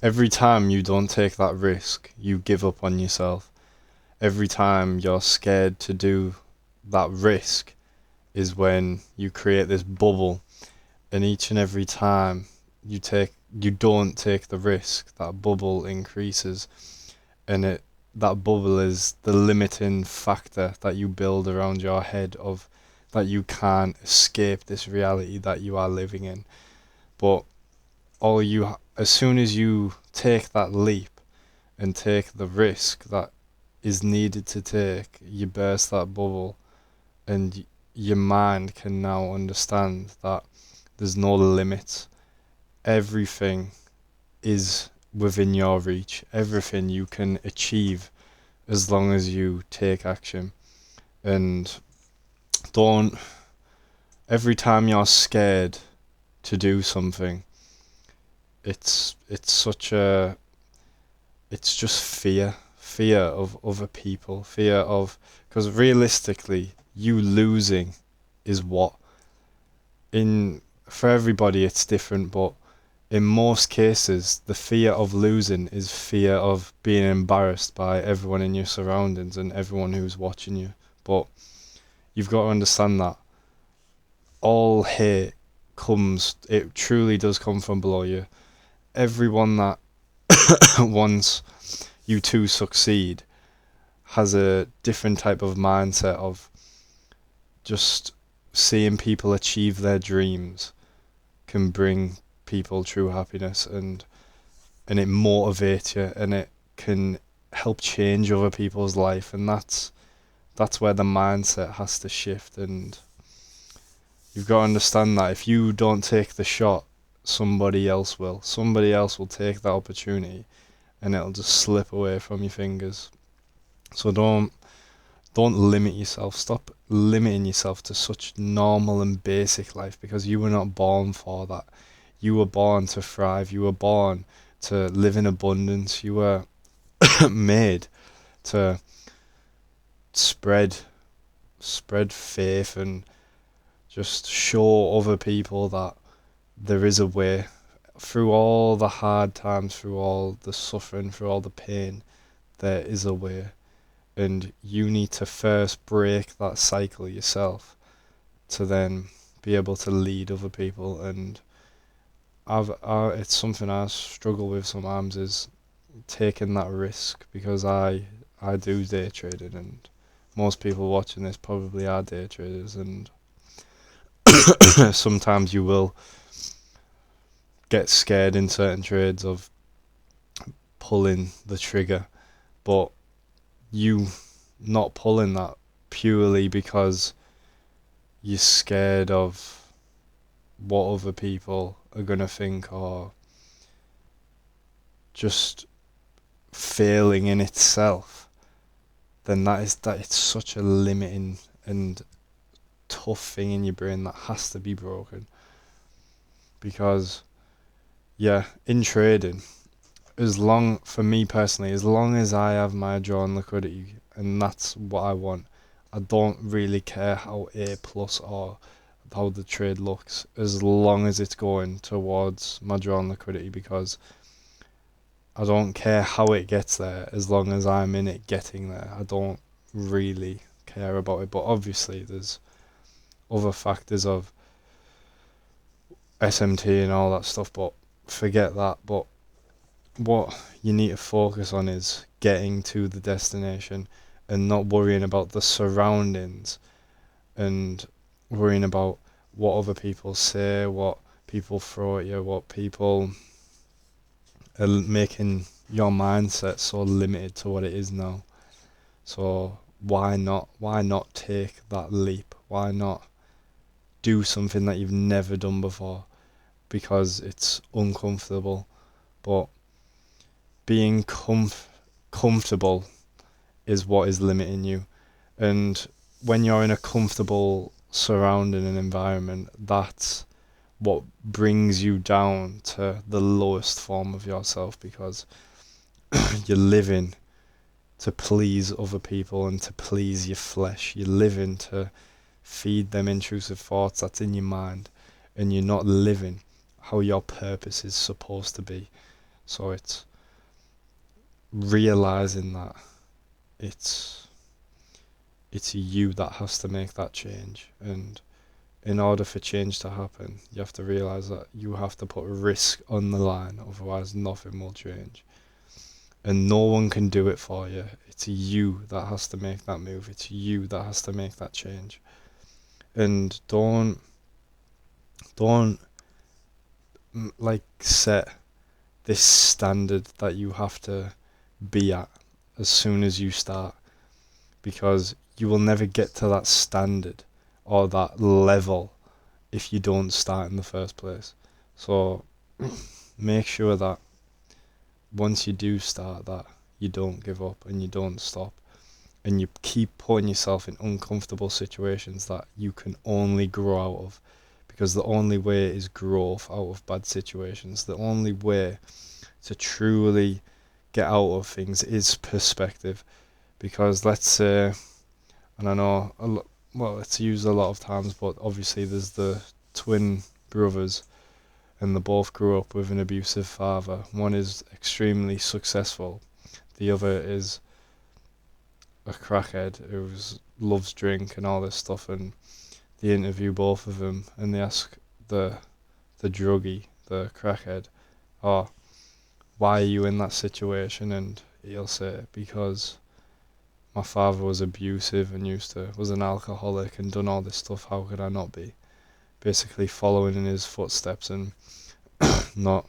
Every time you don't take that risk, you give up on yourself. Every time you're scared to do that risk is when you create this bubble, and each and every time you don't take the risk, that bubble increases, and it that bubble is the limiting factor that you build around your head of that you can't escape this reality that you are living in. But as soon as you take that leap and take the risk that is needed to take, you burst that bubble, and your mind can now understand that there's no limits. Everything is within your reach. Everything you can achieve as long as you take action. And don't, every time you're scared to do something, it's such a it's just fear of other people, fear of, because realistically you losing is what, in for everybody it's different, but in most cases the fear of losing is fear of being embarrassed by everyone in your surroundings and everyone who's watching you. But you've got to understand that all hate it truly does come from below you. Everyone that wants you to succeed has a different type of mindset of just seeing people achieve their dreams can bring people true happiness, and it motivates you, and it can help change other people's life, and that's where the mindset has to shift. And you've got to understand that if you don't take the shot, somebody else will take that opportunity, and it'll just slip away from your fingers. So don't limit yourself. Stop limiting yourself to such normal and basic life, because you were not born for that. You were born to thrive. You were born to live in abundance. You were made to spread faith and just show other people that there is a way. Through all the hard times, through all the suffering, through all the pain, there is a way. And you need to first break that cycle yourself to then be able to lead other people. And it's something I struggle with sometimes, is taking that risk, because I do day trading, and most people watching this probably are day traders, and sometimes you will get scared in certain trades of pulling the trigger, but you not pulling that purely because you're scared of what other people are going to think, or just failing in itself, then that it's such a limiting and tough thing in your brain that has to be broken. Because yeah, in trading, for me personally, as long as I have my drawn liquidity and that's what I want, I don't really care how A plus or how the trade looks, as long as it's going towards my drawn liquidity, because I don't care how it gets there as long as I'm in it getting there. I don't really care about it. But obviously there's other factors of SMT and all that stuff, but forget that. But what you need to focus on is getting to the destination and not worrying about the surroundings, and worrying about what other people say, what people throw at you, what people are making your mindset so limited to what it is now. So why not take that leap? Why not do something that you've never done before? Because it's uncomfortable, but being comfortable is what is limiting you. And when you're in a comfortable surrounding and environment, that's what brings you down to the lowest form of yourself, because you're living to please other people and to please your flesh. You're living to feed them intrusive thoughts that's in your mind, and you're not living how your purpose is supposed to be. So it's realizing that it's you that has to make that change, and in order for change to happen, you have to realize that you have to put risk on the line, otherwise nothing will change. And no one can do it for you. It's you that has to make that move. It's you that has to make that change. And don't like set this standard that you have to be at as soon as you start, because you will never get to that standard or that level if you don't start in the first place. So make sure that once you do start, that you don't give up and you don't stop, and you keep putting yourself in uncomfortable situations that you can only grow out of, because the only way is growth out of bad situations. The only way to truly get out of things is perspective. Because let's say, and I know well, it's used a lot of times, but obviously there's the twin brothers, and they both grew up with an abusive father. One is extremely successful, the other is a crackhead who loves drink and all this stuff. And they interview both of them, and they ask the druggie, the crackhead, "Oh, why are you in that situation?" And he'll say, "Because my father was abusive and was an alcoholic and done all this stuff. How could I not be?" Basically following in his footsteps and not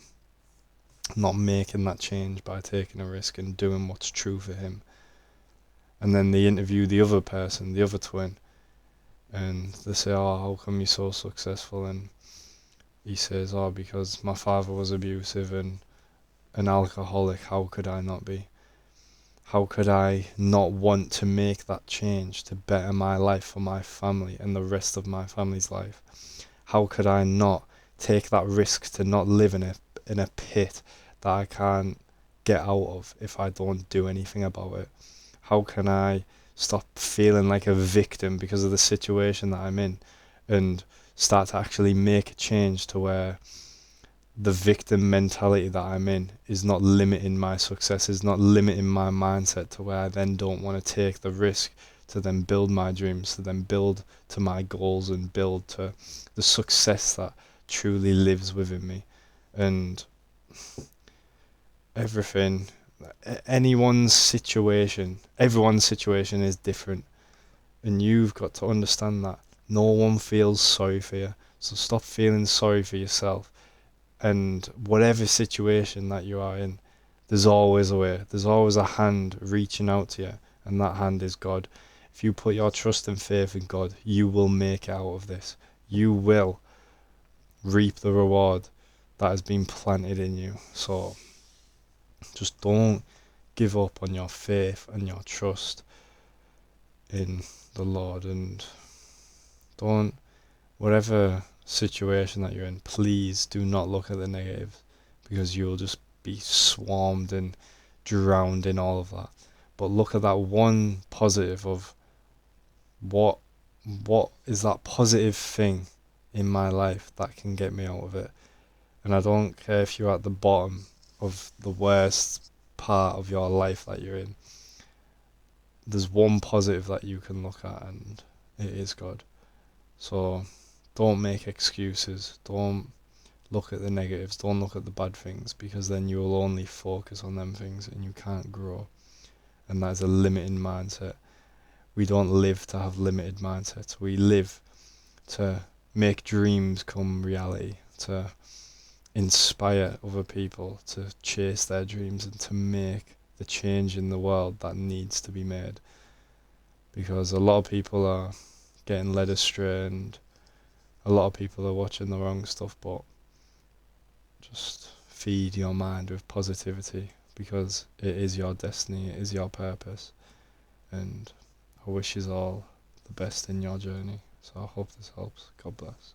making that change by taking a risk and doing what's true for him. And then they interview the other person, the other twin, and they say, "Oh, how come you're so successful?" And he says, "Oh, because my father was abusive and an alcoholic. How could I not be? How could I not want to make that change to better my life for my family and the rest of my family's life? How could I not take that risk to not live in a pit that I can't get out of if I don't do anything about it? How can I stop feeling like a victim because of the situation that I'm in, and start to actually make a change to where the victim mentality that I'm in is not limiting my success, is not limiting my mindset to where I then don't want to take the risk to then build my dreams, to then build to my goals and build to the success that truly lives within me." And everything, everyone's situation is different, and you've got to understand that no one feels sorry for you. So stop feeling sorry for yourself. And whatever situation that you are in, there's always a way. There's always a hand reaching out to you, and that hand is God. If you put your trust and faith in God, you will make it out of this. You will reap the reward that has been planted in you. So just don't give up on your faith and your trust in the Lord, and don't, whatever situation that you're in, please do not look at the negatives, because you'll just be swarmed and drowned in all of that. But look at that one positive of what is that positive thing in my life that can get me out of it. And I don't care if you're at the bottom of the worst part of your life that you're in, there's one positive that you can look at, and it is God. So don't make excuses. Don't look at the negatives. Don't look at the bad things, because then you will only focus on them things and you can't grow. And that is a limiting mindset. We don't live to have limited mindsets. We live to make dreams come reality, to inspire other people to chase their dreams and to make the change in the world that needs to be made. Because a lot of people are getting led astray, and a lot of people are watching the wrong stuff. But just feed your mind with positivity, because it is your destiny, it is your purpose. And I wish you all the best in your journey. So I hope this helps. God bless.